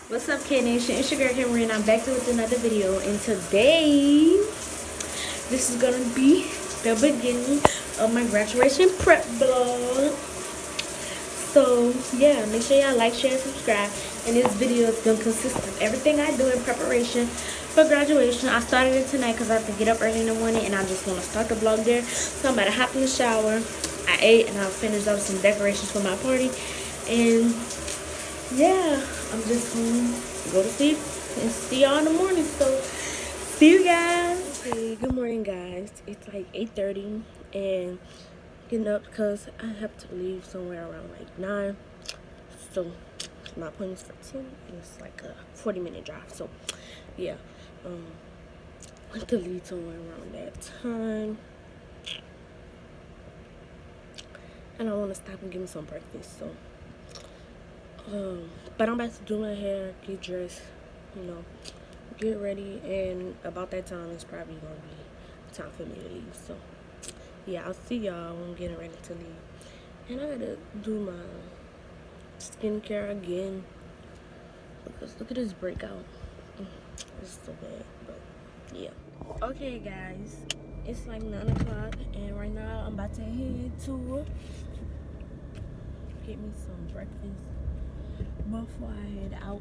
What's up, K Nation? It's your girl Kimberly, and I'm back with another video. And today, this is gonna be the beginning of my graduation prep vlog. So yeah, make sure y'all like, share, and subscribe. And this video is gonna consist of everything I do in preparation for graduation. I started it tonight because I have to get up early in the morning, and I just want to start the vlog there. So I'm about to hop in the shower. I ate, and I finished up some decorations for my party, and yeah, I'm just gonna go to sleep and see y'all in the morning. So see you guys. Hey, good morning, guys. It's like 8:30 and getting up because I have to leave somewhere around like 9. So my appointment's for 10 and it's like a 40-minute drive. So yeah, I have to leave somewhere around that time. And I want to stop and get me some breakfast. So but I'm about to do my hair, get dressed, get ready, and about that time it's probably gonna be time for me to leave. So yeah, I'll see y'all when I'm getting ready to leave. And I gotta do my skincare again because look at this breakout. It's so bad, but yeah. Okay, guys, it's like 9 o'clock, and right now I'm about to head to get me some breakfast before I head out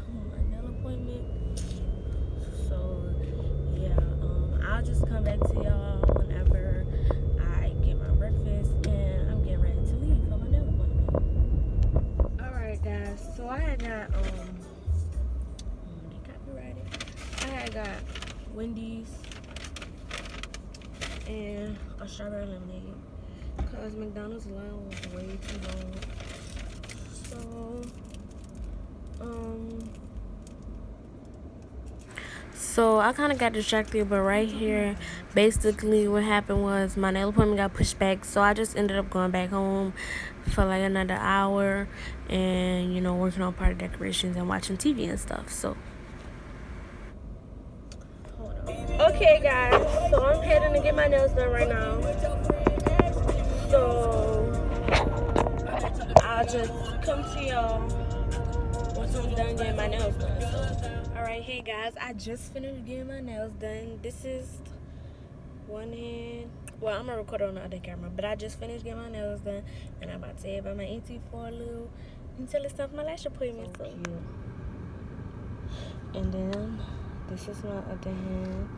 on my nail appointment. So yeah, I'll just come back to y'all whenever I get my breakfast and I'm getting ready to leave for my nail appointment. Alright, guys, so I had got they copyrighted. I had got Wendy's and a strawberry lemonade because McDonald's line was way too long. So I kind of got distracted, but right here, basically what happened was my nail appointment got pushed back. So I just ended up going back home for like another hour and, working on party decorations and watching TV and stuff. So, okay, guys, so I'm heading to get my nails done right now. So I'll just come to y'all once I'm done getting my nails done. So, alright, hey guys, I just finished getting my nails done. This is one hand. Well, I'm gonna record on the other camera, but I just finished getting my nails done, and I'm about to head by my auntie for a little until it's time for my lash appointment. So cute. And then this is my other hand.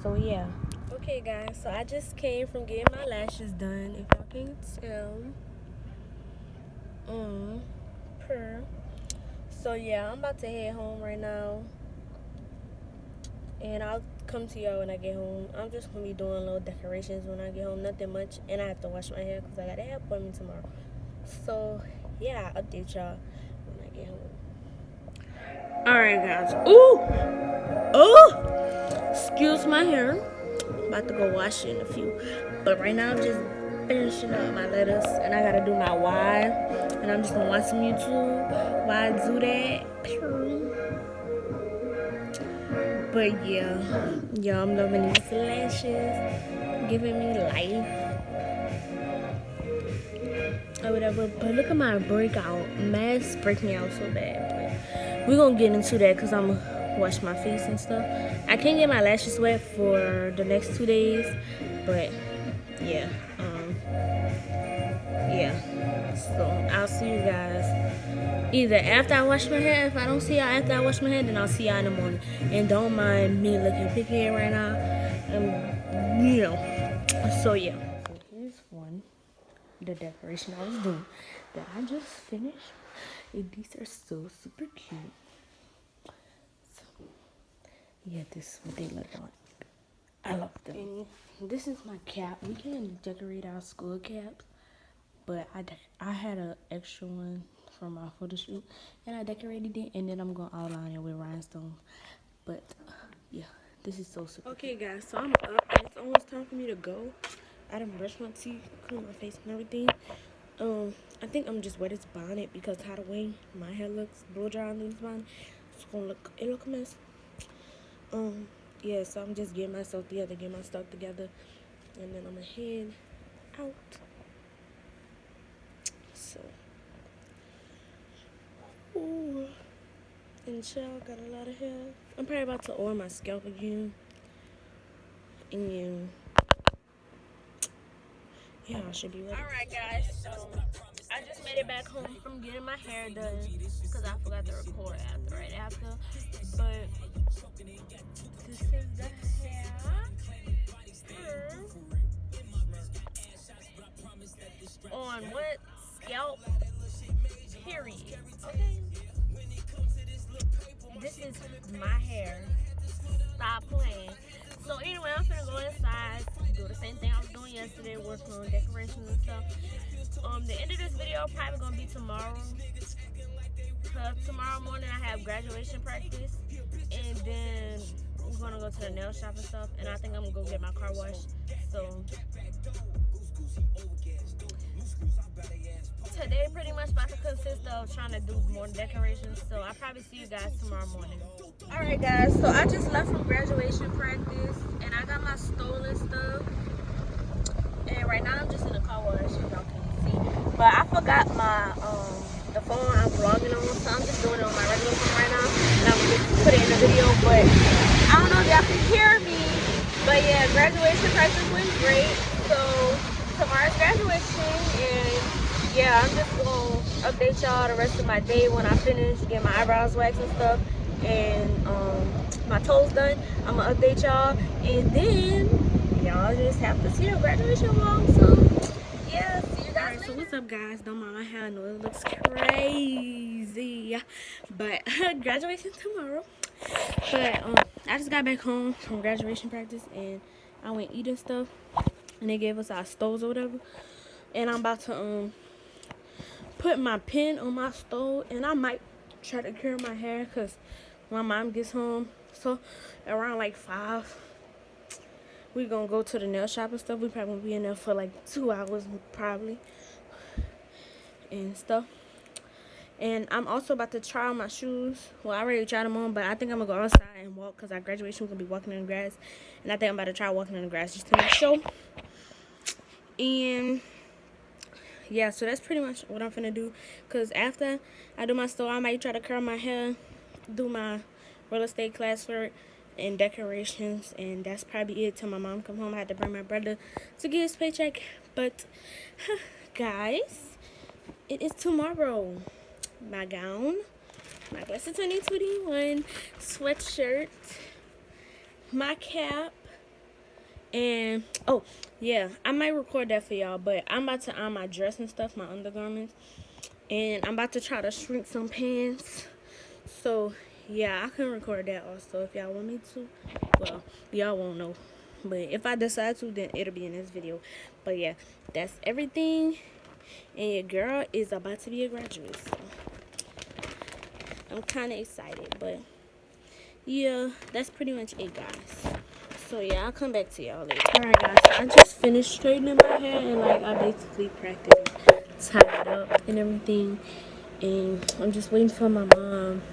So yeah. Okay, guys. So I just came from getting my lashes done. If y'all can tell. Per. So yeah, I'm about to head home right now. And I'll come to y'all when I get home. I'm just going to be doing little decorations when I get home. Nothing much. And I have to wash my hair because I got a hair appointment tomorrow. So, yeah, I'll update y'all when I get home. Alright, guys. Ooh! Excuse my hair. I'm about to go wash it in a few. But right now, I'm just finishing up my lettuce. And I got to do my why. And I'm just going to watch some YouTube while I do that. But yeah, I'm loving these lashes, giving me life or whatever. But look at my breakout. Masks break me out so bad. But we're gonna get into that because I'm gonna wash my face and stuff. I can't get my lashes wet for the next 2 days, but yeah, yeah. So I'll see you guys either after I wash my hair. If I don't see y'all after I wash my hair, then I'll see y'all in the morning. And don't mind me looking picky right now. So yeah. So here's one, the decoration I was doing that I just finished. And these are so super cute. So yeah, this is what they look like. I love them. And this is my cap. We can decorate our school caps, but I had an extra one from my photo shoot, and I decorated it, and then I'm gonna outline it with rhinestones. But yeah, this is so super. Okay, guys, so I'm up, and it's almost time for me to go. I done brushed my teeth, cleaned my face, and everything. I think I'm just wear this bonnet because how the way my hair looks, blow dry on this bonnet, it's gonna look a mess. Yeah, so I'm just getting myself together, getting my stuff together, and then I'm gonna head out. So, ooh. can tell, got a lot of hair. I'm probably about to oil my scalp again. And yeah, I should be ready. Alright guys, so I just made it back home from getting my hair done because I forgot to record right after. But this is the hair. On what? Scalp? Period. Okay. This is my hair. Stop playing. So anyway, I'm finna go inside, do the same thing I was doing yesterday, working on decorations and stuff. The end of this video probably gonna be tomorrow. Tomorrow morning I have graduation practice, and then we're gonna go to the nail shop and stuff. And I think I'm gonna go get my car washed. So today pretty much about to consist of trying to do more decorations. So I'll probably see you guys tomorrow morning. Alright guys, so I just left from graduation practice and I got my stolen stuff. And right now I'm just in the car wash, as y'all can see. But I forgot my the phone I'm vlogging on, so I'm just doing it on my regular phone right now. And I'm gonna just put it in the video, but I don't know if y'all can hear me. But yeah, graduation practice went great. So tomorrow's graduation, and yeah, I'm just gonna update y'all the rest of my day when I finish getting my eyebrows waxed and stuff, and my toes done. I'm gonna update y'all, and then y'all just have to see the graduation vlog. So yeah, see you guys. Alright, so what's up guys? Don't mind my hair, I know it looks crazy, but graduation tomorrow. But I just got back home from graduation practice and I went eating stuff, and they gave us our stoves or whatever. And I'm about to put my pin on my stove, and I might try to curl my hair because my mom gets home. So around like 5, we gonna go to the nail shop and stuff. We probably gonna be in there for like 2 hours probably and stuff. And I'm also about to try on my shoes. Well, I already tried them on, but I think I'm gonna go outside and walk because our graduation, we're gonna be walking in the grass. And I think I'm about to try walking in the grass just to make sure. And yeah, so that's pretty much what I'm finna do. Because after I do my store, I might try to curl my hair, do my real estate classwork and decorations, and that's probably it till my mom come home. I had to bring my brother to get his paycheck. But guys, it is tomorrow. My gown, my class of 2021 sweatshirt, my cap, and oh yeah, I might record that for y'all, but I'm about to iron my dress and stuff, my undergarments, and I'm about to try to shrink some pants. So yeah, I can record that also if y'all want me to. Well, y'all won't know, but if I decide to, then it'll be in this video. But yeah, that's everything, and your girl is about to be a graduate, so I'm kind of excited. But yeah, that's pretty much it guys. So yeah, I'll come back to y'all later. Alright guys, so I just finished straightening my hair, and like I basically practically tied it up and everything, and I'm just waiting for my mom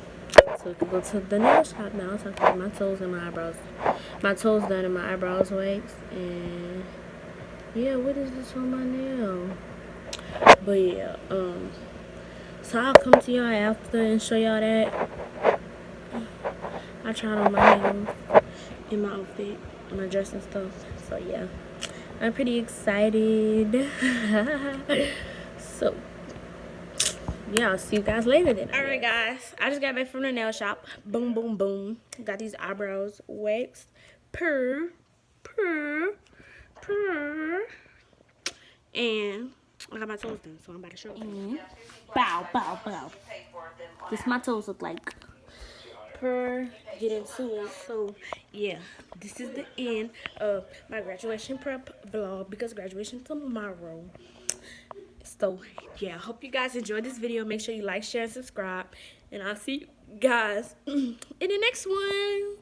so we can go to the nail shop now so I can get my toes and my eyebrows, my toes done and my eyebrows waxed. And yeah, what is this on my nail? But yeah, so I'll come to y'all after and show y'all that I tried on my nails and my outfit and my dress and stuff. So yeah, I'm pretty excited. So yeah, I'll see you guys later then. Alright guys, I just got back from the nail shop. Boom, boom, boom. Got these eyebrows waxed. Purr. And I got my toes done, so I'm about to show you. Bow, bow, bow. This my toes look like. Get into it. So yeah, this is the end of my graduation prep vlog because graduation tomorrow. So yeah, I hope you guys enjoyed this video. Make sure you like, share, and subscribe, and I'll see you guys in the next one.